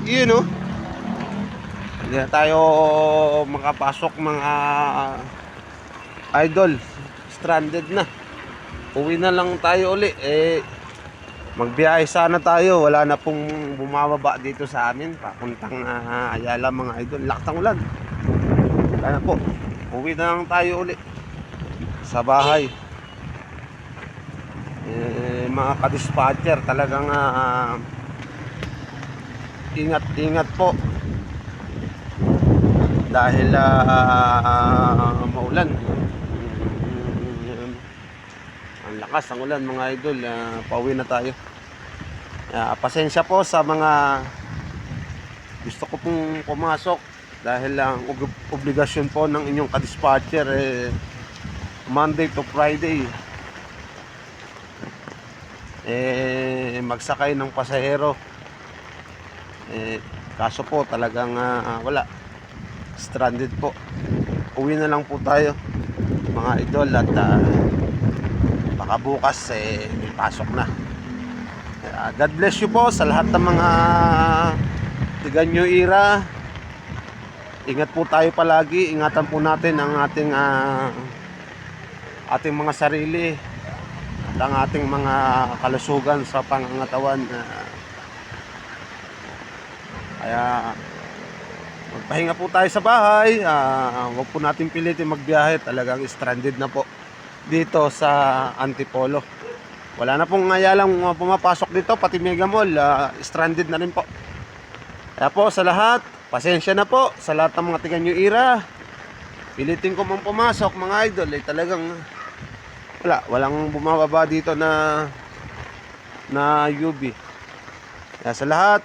Yun oh. Hindi na tayo makapasok mga idol. Stranded na. Uwi na lang tayo uli. Magbiyahe sana tayo. Wala na pong bumababa dito sa amin. Papuntang Ayala mga idol. Lakas ng ulan. Wala na po. Uwi na lang tayo uli sa bahay. Mga ka-dispatcher talagang ingat-ingat po dahil maulan. Ang lakas ng ulan mga idol. Pauwi na tayo. Pasensya po sa mga gusto ko pong pumasok dahil ang obligasyon po ng inyong ka-dispatcher Monday to Friday magsakay ng pasahero. Kaso po talagang wala, stranded po. Uwi na lang po tayo mga idol at baka bukas may pasok na. God bless you po sa lahat ng mga tiga New Era. Ingat po tayo palagi. Ingatan po natin ang ating mga sarili at ang ating mga kalusugan sa pangangatawan. Kaya magpahinga po tayo sa bahay. Huwag po natin pilitin magbiyahe. Talagang stranded na po dito sa Antipolo. Wala na pong ngayalang pumapasok dito. Pati Mega Mall stranded na rin po. Kaya po sa lahat, pasensya na po sa lahat ng mga tiga New Era. Pilitin ko mong pumasok mga idol. Talagang walang bumababa dito na UB. Kaya sa lahat,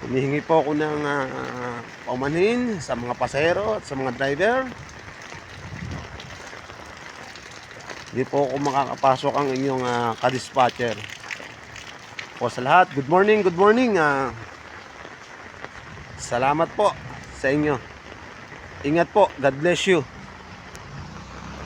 humihingi po ako ng paumanhin sa mga pasahero at sa mga driver. Hindi po ako makakapasok ang inyong ka-dispatcher. Po sa lahat, good morning, good morning. Salamat po sa inyo. Ingat po, God bless you.